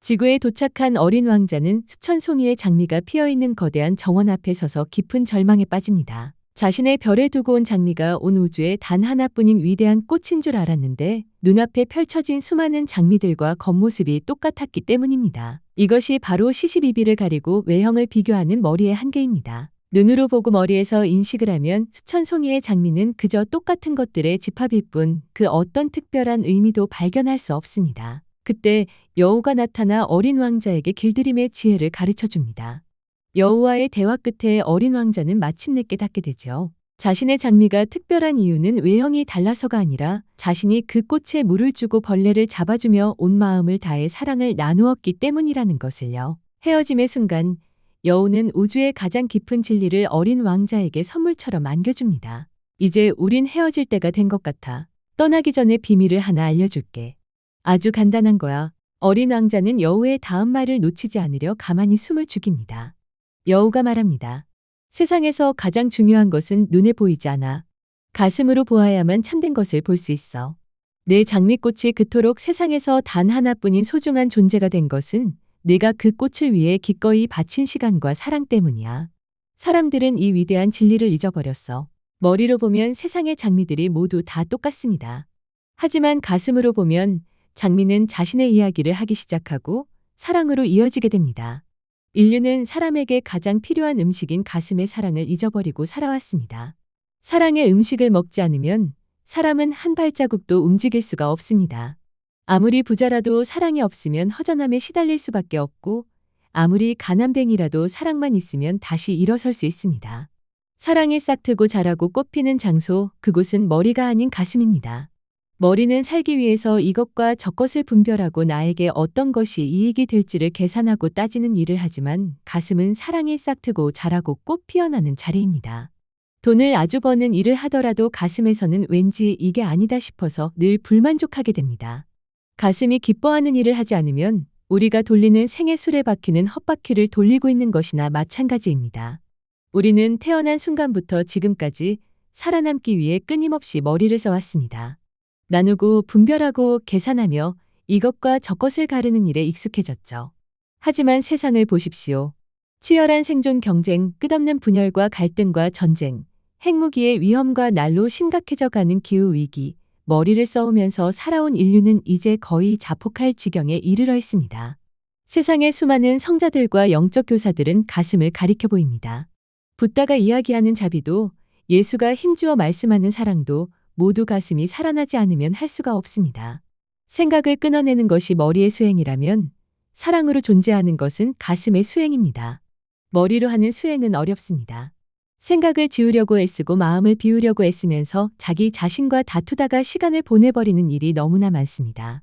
지구에 도착한 어린 왕자는 수천 송이의 장미가 피어있는 거대한 정원 앞에 서서 깊은 절망에 빠집니다. 자신의 별에 두고 온 장미가 온 우주에 단 하나뿐인 위대한 꽃인 줄 알았는데 눈앞에 펼쳐진 수많은 장미들과 겉모습이 똑같았기 때문입니다. 이것이 바로 시시비비를 가리고 외형을 비교하는 머리의 한계입니다. 눈으로 보고 머리에서 인식을 하면 수천 송이의 장미는 그저 똑같은 것들의 집합일 뿐 그 어떤 특별한 의미도 발견할 수 없습니다. 그때 여우가 나타나 어린 왕자에게 길들임의 지혜를 가르쳐 줍니다. 여우와의 대화 끝에 어린 왕자는 마침내 깨닫게 되죠. 자신의 장미가 특별한 이유는 외형이 달라서가 아니라 자신이 그 꽃에 물을 주고 벌레를 잡아주며 온 마음을 다해 사랑을 나누었기 때문이라는 것을요. 헤어짐의 순간 여우는 우주의 가장 깊은 진리를 어린 왕자에게 선물처럼 안겨줍니다. 이제 우린 헤어질 때가 된 것 같아. 떠나기 전에 비밀을 하나 알려줄게. 아주 간단한 거야. 어린 왕자는 여우의 다음 말을 놓치지 않으려 가만히 숨을 죽입니다. 여우가 말합니다. 세상에서 가장 중요한 것은 눈에 보이지 않아. 가슴으로 보아야만 참된 것을 볼 수 있어. 내 장미꽃이 그토록 세상에서 단 하나뿐인 소중한 존재가 된 것은 내가 그 꽃을 위해 기꺼이 바친 시간과 사랑 때문이야. 사람들은 이 위대한 진리를 잊어버렸어. 머리로 보면 세상의 장미들이 모두 다 똑같습니다. 하지만 가슴으로 보면 장미는 자신의 이야기를 하기 시작하고 사랑으로 이어지게 됩니다. 인류는 사람에게 가장 필요한 음식인 가슴의 사랑을 잊어버리고 살아왔습니다. 사랑의 음식을 먹지 않으면 사람은 한 발자국도 움직일 수가 없습니다. 아무리 부자라도 사랑이 없으면 허전함에 시달릴 수밖에 없고 아무리 가난뱅이라도 사랑만 있으면 다시 일어설 수 있습니다. 사랑이 싹트고 자라고 꽃피는 장소, 그곳은 머리가 아닌 가슴입니다. 머리는 살기 위해서 이것과 저것을 분별하고 나에게 어떤 것이 이익이 될지를 계산하고 따지는 일을 하지만 가슴은 사랑이 싹트고 자라고 꽃 피어나는 자리입니다. 돈을 아주 버는 일을 하더라도 가슴에서는 왠지 이게 아니다 싶어서 늘 불만족하게 됩니다. 가슴이 기뻐하는 일을 하지 않으면 우리가 돌리는 생의 수레바퀴는 헛바퀴를 돌리고 있는 것이나 마찬가지입니다. 우리는 태어난 순간부터 지금까지 살아남기 위해 끊임없이 머리를 써왔습니다. 나누고 분별하고 계산하며 이것과 저것을 가르는 일에 익숙해졌죠. 하지만 세상을 보십시오. 치열한 생존 경쟁, 끝없는 분열과 갈등과 전쟁, 핵무기의 위험과 날로 심각해져가는 기후위기, 머리를 써오면서 살아온 인류는 이제 거의 자폭할 지경에 이르러 있습니다. 세상의 수많은 성자들과 영적 교사들은 가슴을 가리켜 보입니다. 붓다가 이야기하는 자비도 예수가 힘주어 말씀하는 사랑도 모두 가슴이 살아나지 않으면 할 수가 없습니다. 생각을 끊어내는 것이 머리의 수행이라면 사랑으로 존재하는 것은 가슴의 수행입니다. 머리로 하는 수행은 어렵습니다. 생각을 지우려고 애쓰고 마음을 비우려고 애쓰면서 자기 자신과 다투다가 시간을 보내버리는 일이 너무나 많습니다.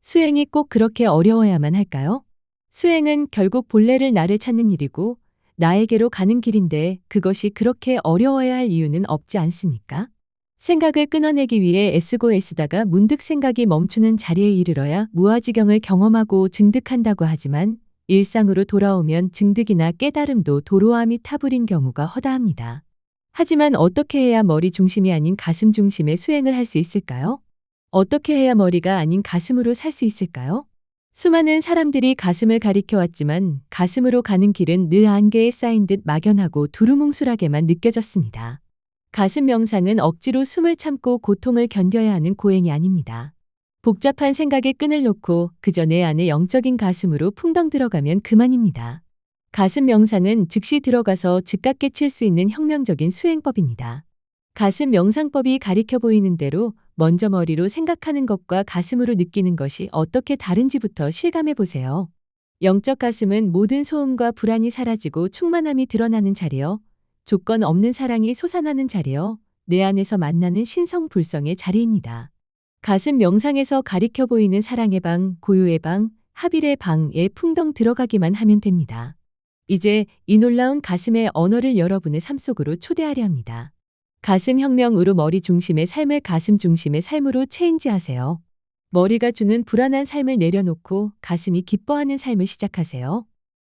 수행이 꼭 그렇게 어려워야만 할까요? 수행은 결국 본래를 나를 찾는 일이고 나에게로 가는 길인데 그것이 그렇게 어려워야 할 이유는 없지 않습니까? 생각을 끊어내기 위해 애쓰고 애쓰다가 문득 생각이 멈추는 자리에 이르러야 무아지경을 경험하고 증득한다고 하지만 일상으로 돌아오면 증득이나 깨달음도 도로함이 타버린 경우가 허다합니다. 하지만 어떻게 해야 머리 중심이 아닌 가슴 중심의 수행을 할 수 있을까요? 어떻게 해야 머리가 아닌 가슴으로 살 수 있을까요? 수많은 사람들이 가슴을 가리켜왔지만 가슴으로 가는 길은 늘 안개에 쌓인 듯 막연하고 두루뭉술하게만 느껴졌습니다. 가슴 명상은 억지로 숨을 참고 고통을 견뎌야 하는 고행이 아닙니다. 복잡한 생각에 끈을 놓고 그저 내 안에 영적인 가슴으로 풍덩 들어가면 그만입니다. 가슴 명상은 즉시 들어가서 즉각 깨칠 수 있는 혁명적인 수행법입니다. 가슴 명상법이 가리켜 보이는 대로 먼저 머리로 생각하는 것과 가슴으로 느끼는 것이 어떻게 다른지부터 실감해 보세요. 영적 가슴은 모든 소음과 불안이 사라지고 충만함이 드러나는 자리요. 조건 없는 사랑이 솟아나는 자리요. 내 안에서 만나는 신성불성의 자리입니다. 가슴 명상에서 가리켜 보이는 사랑의 방, 고요의 방, 합일의 방에 풍덩 들어가기만 하면 됩니다. 이제 이 놀라운 가슴의 언어를 여러분의 삶 속으로 초대하려 합니다. 가슴 혁명으로 머리 중심의 삶을 가슴 중심의 삶으로 체인지하세요. 머리가 주는 불안한 삶을 내려놓고 가슴이 기뻐하는 삶을 시작하세요.